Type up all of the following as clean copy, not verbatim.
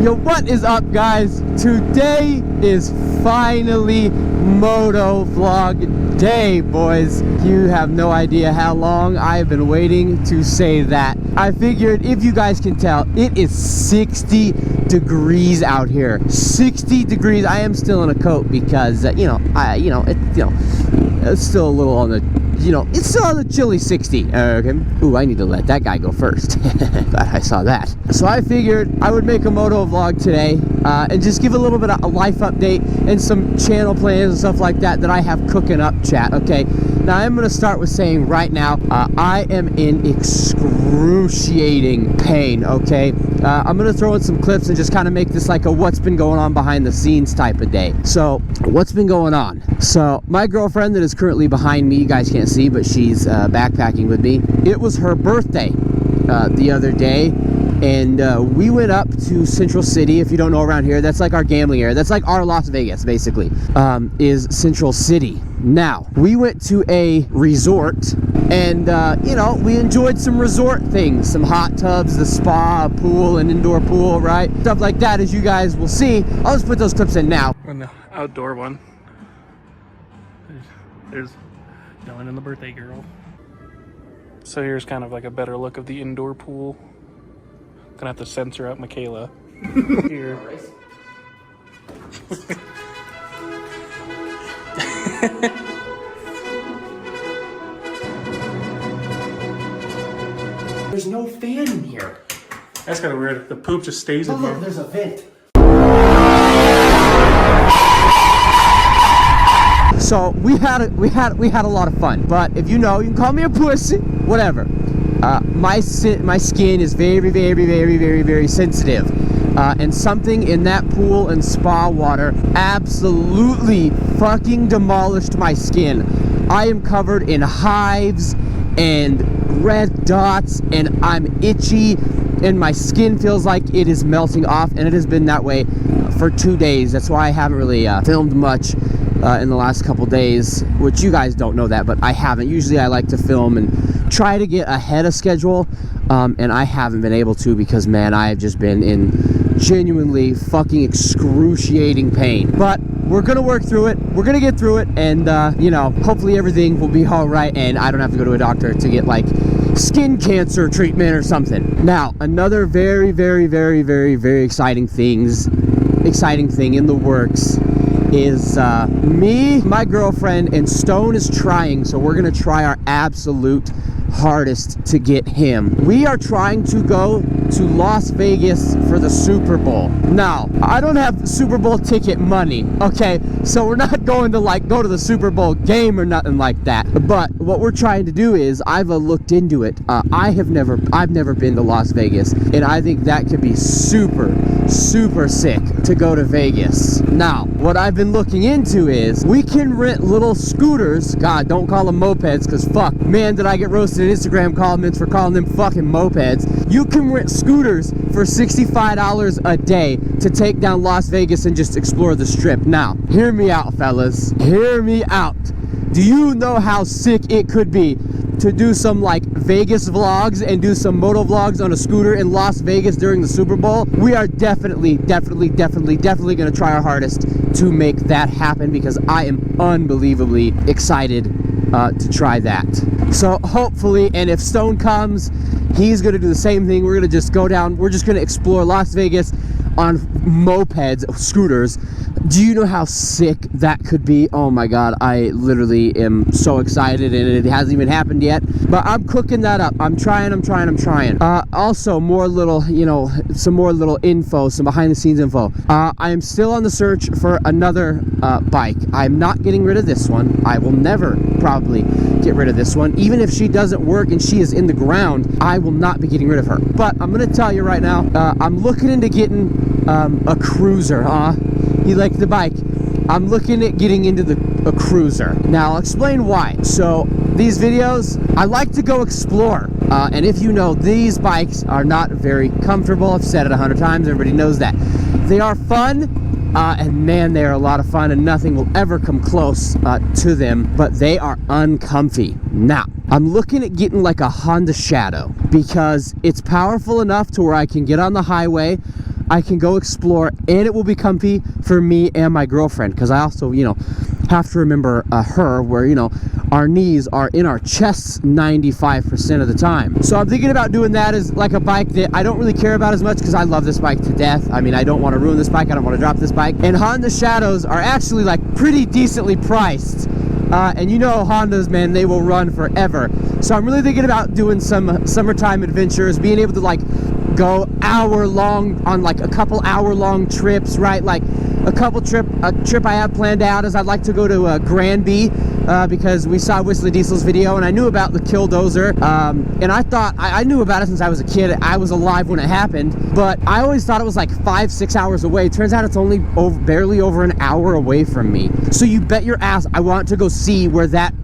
Yo, what is up, guys? Today is finally Motovlog day, boys. You have no idea how long I've been waiting to say that. I figured, if you guys can tell, it is 60 degrees out here. 60 degrees. I am still in a coat because it's still a little on the, it's still on the chilly 60. Okay. Ooh, I need to let that guy go first. Glad I saw that. So I figured I would make a moto vlog today and just give a little bit of a life update and some channel plans and stuff like that I have cooking up, chat. Okay. Now I'm going to start with saying right now, I am in excruciating pain. Okay. I'm going to throw in some clips and just kind of make this like a what's been going on behind the scenes type of day. So what's been going on? So my girlfriend that is currently behind me, you guys can't see, but she's backpacking with me. It was her birthday the other day, and we went up to Central City. If you don't know around here, that's like our gambling area. That's like our Las Vegas, basically, is Central City. Now, we went to a resort, and we enjoyed some resort things, some hot tubs, the spa, a pool, an indoor pool, right? Stuff like that, as you guys will see. I'll just put those clips in now. On the outdoor one, there's Dylan and the birthday girl. So here's kind of like a better look of the indoor pool. Gonna have to censor out Michaela. Here. There's no fan in here. That's kind of weird. The poop just stays in look, here. there's a vent. So we had a lot of fun. But if you know, you can call me a pussy, whatever. My skin is very, very, very, very, very sensitive. And something in that pool and spa water absolutely fucking demolished my skin. I am covered in hives and red dots, and I'm itchy, and my skin feels like it is melting off, and it has been that way for 2 days. That's why I haven't really filmed much in the last couple days, which you guys don't know that, but I haven't. Usually I like to film and try to get ahead of schedule, and I haven't been able to because, man, I have just been in genuinely fucking excruciating pain. But we're gonna work through it. We're gonna get through it, and hopefully everything will be all right, and I don't have to go to a doctor to get like skin cancer treatment or something. Now, another very, very, very, very, very exciting thing in the works is me, my girlfriend, and Stone is trying, so we're gonna try our absolute hardest to get him. We are trying to go to Las Vegas for the Super Bowl. Now, I don't have Super Bowl ticket money, okay? So we're not going to like go to the Super Bowl game or nothing like that. But what we're trying to do is, I've looked into it. I've never been to Las Vegas, and I think that could be super, super sick to go to Vegas. Now, what I've been looking into is we can rent little scooters. God, don't call them mopeds, because fuck, man, did I get roasted in Instagram comments for calling them fucking mopeds. You can rent scooters for $65 a day to take down Las Vegas and just explore the strip. Now, hear me out, fellas. Hear me out. Do you know how sick it could be to do some like Vegas vlogs and do some moto vlogs on a scooter in Las Vegas during the Super Bowl? We are definitely gonna try our hardest to make that happen, because I am unbelievably excited to try that. So hopefully, and if Stone comes, he's gonna do the same thing. We're gonna just go down, we're just gonna explore Las Vegas on mopeds, scooters. Do you know how sick that could be? Oh my god, I literally am so excited, and it hasn't even happened yet, but I'm cooking that up. I'm trying. Also, more little, some more little info, some behind the scenes info. I am still on the search for another bike. I'm not getting rid of this one. I will never probably get rid of this one. Even if she doesn't work and she is in the ground, I will not be getting rid of her. But I'm gonna tell you right now, I'm looking into getting a cruiser. You like the bike? I'm looking at getting into a cruiser. Now, I'll explain why. So, these videos, I like to go explore. And if you know, these bikes are not very comfortable. I've said it 100 times. Everybody knows that. They are fun, and man, they are a lot of fun, and nothing will ever come close to them, but they are uncomfy. Now, I'm looking at getting like a Honda Shadow, because it's powerful enough to where I can get on the highway. I can go explore, and it will be comfy for me and my girlfriend, because I also, you know, have to remember her, where, you know, our knees are in our chests 95% of the time. So I'm thinking about doing that as like a bike that I don't really care about as much, because I love this bike to death. I mean, I don't want to ruin this bike, I don't want to drop this bike. And Honda Shadows are actually like pretty decently priced. And you know Hondas, man, they will run forever. So I'm really thinking about doing some summertime adventures, being able to like go hour-long on like a couple hour-long trips, right? Like a trip I have planned out is I'd like to go to Granby, because we saw Whistler Diesel's video and I knew about the Killdozer, and I thought I knew about it since I was a kid. I was alive when it happened, but I always thought it was like 5-6 hours away. Turns out it's only barely over an hour away from me. So you bet your ass I want to go see where that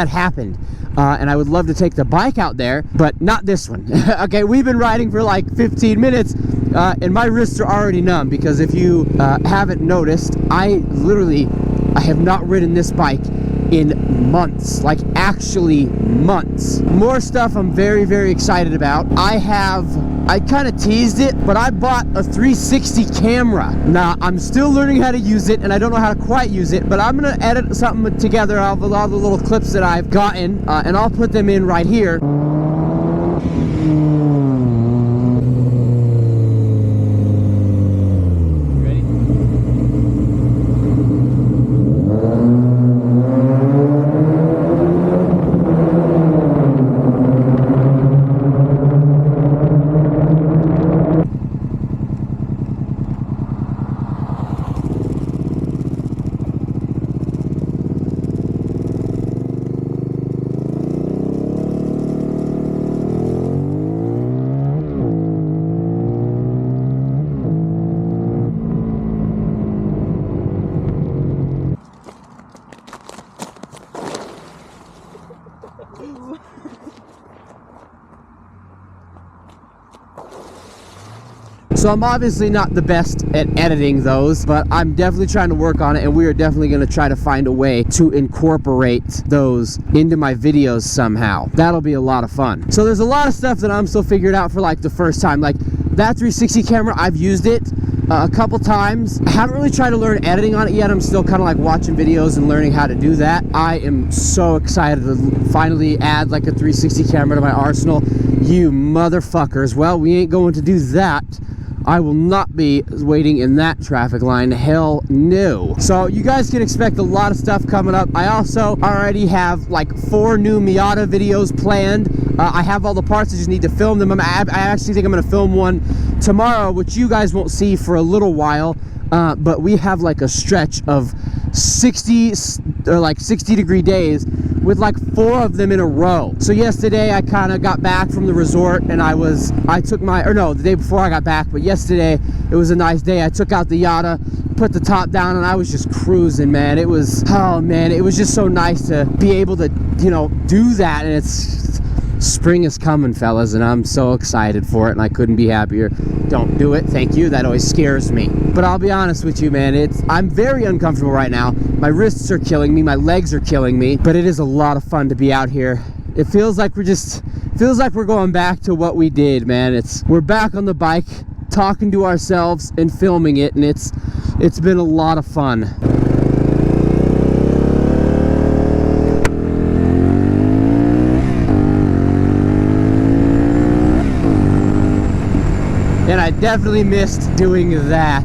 happened. And I would love to take the bike out there, but not this one. Okay, we've been riding for like 15 minutes, and my wrists are already numb, because if you haven't noticed, I have not ridden this bike in months, like actually months. More stuff I'm very, very excited about. I kind of teased it, but I bought a 360 camera. Now, I'm still learning how to use it, and I don't know how to quite use it, but I'm gonna edit something together of a lot of the little clips that I've gotten, and I'll put them in right here. So I'm obviously not the best at editing those, but I'm definitely trying to work on it, and we are definitely going to try to find a way to incorporate those into my videos somehow. That'll be a lot of fun. So there's a lot of stuff that I'm still figuring out for like the first time. Like that 360 camera, I've used it a couple times. I haven't really tried to learn editing on it yet. I'm still kind of like watching videos and learning how to do that. I am so excited to finally add like a 360 camera to my arsenal. You motherfuckers. Well, we ain't going to do that. I will not be waiting in that traffic line. Hell no. So you guys can expect a lot of stuff coming up. I also already have like 4 new Miata videos planned. I have all the parts, I just need to film them. I actually think I'm gonna film one tomorrow, which you guys won't see for a little while. But we have like a stretch of 60 degree days with like 4 of them in a row. So yesterday I kind of got back from the resort, and the day before I got back, but yesterday it was a nice day. I took out the Yada, put the top down, and I was just cruising, man. It was, oh man, it was just so nice to be able to, you know, do that. And spring is coming, fellas, and I'm so excited for it, and I couldn't be happier. Don't do it, thank you, that always scares me. But I'll be honest with you, man, I'm very uncomfortable right now. My wrists are killing me, my legs are killing me, but it is a lot of fun to be out here. It feels like we're going back to what we did, man. We're back on the bike, talking to ourselves and filming it, and it's been a lot of fun. And I definitely missed doing that.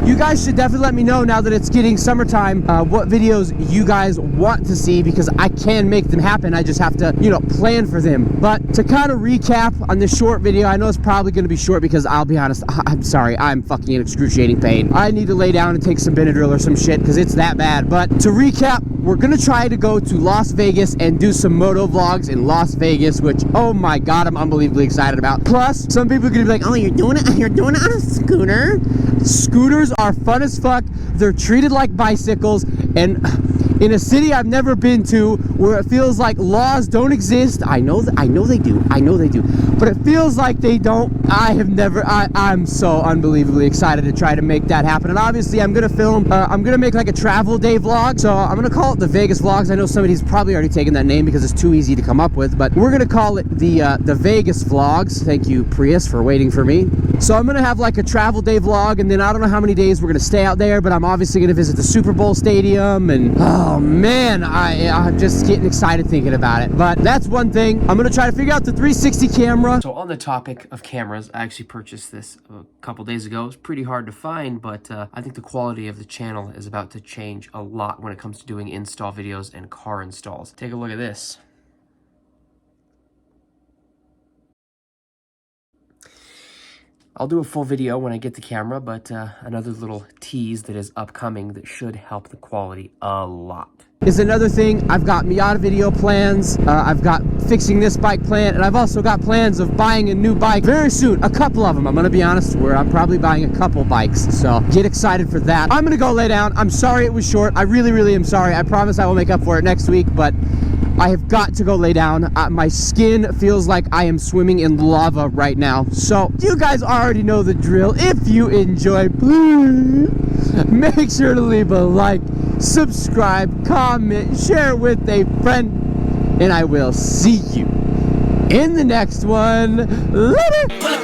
You guys should definitely let me know, now that it's getting summertime, what videos you guys want to see, because I can make them happen. I just have to, you know, plan for them. But to kind of recap on this short video, I know it's probably going to be short because I'll be honest, I'm sorry, I'm fucking in excruciating pain. I need to lay down and take some Benadryl or some shit because it's that bad. But to recap, we're going to try to go to Las Vegas and do some moto vlogs in Las Vegas, which, oh my god, I'm unbelievably excited about. Plus, some people are going to be like, oh, you're doing it on a scooter? Scooters are fun as fuck. They're treated like bicycles, and in a city I've never been to, where it feels like laws don't exist. I know they do, but it feels like they don't. I'm so unbelievably excited to try to make that happen. And obviously I'm gonna make like a travel day vlog, so I'm gonna call it the Vegas vlogs. I know somebody's probably already taken that name because it's too easy to come up with, but we're gonna call it the Vegas vlogs. Thank you, Prius, for waiting for me. So I'm gonna have like a travel day vlog, and then I don't know how many days we're gonna stay out there, but I'm obviously gonna visit the Super Bowl stadium, and oh man, I'm just getting excited thinking about it. But that's one thing. I'm gonna try to figure out the 360 camera. So on the topic of cameras, I actually purchased this a couple days ago. It's pretty hard to find, but I think the quality of the channel is about to change a lot when it comes to doing install videos and car installs. Take a look at this. I'll do a full video when I get the camera, but another little tease that is upcoming that should help the quality a lot. Is another thing, I've got Miata video plans, I've got fixing this bike plan, and I've also got plans of buying a new bike very soon, a couple of them. I'm gonna be honest, where I'm probably buying a couple bikes, so get excited for that. I'm gonna go lay down. I'm sorry it was short. I really, really am sorry. I promise I will make up for it next week, but I have got to go lay down. My skin feels like I am swimming in lava right now. So you guys already know the drill. If you enjoy, please make sure to leave a like, subscribe, comment, share with a friend, and I will see you in the next one. Later.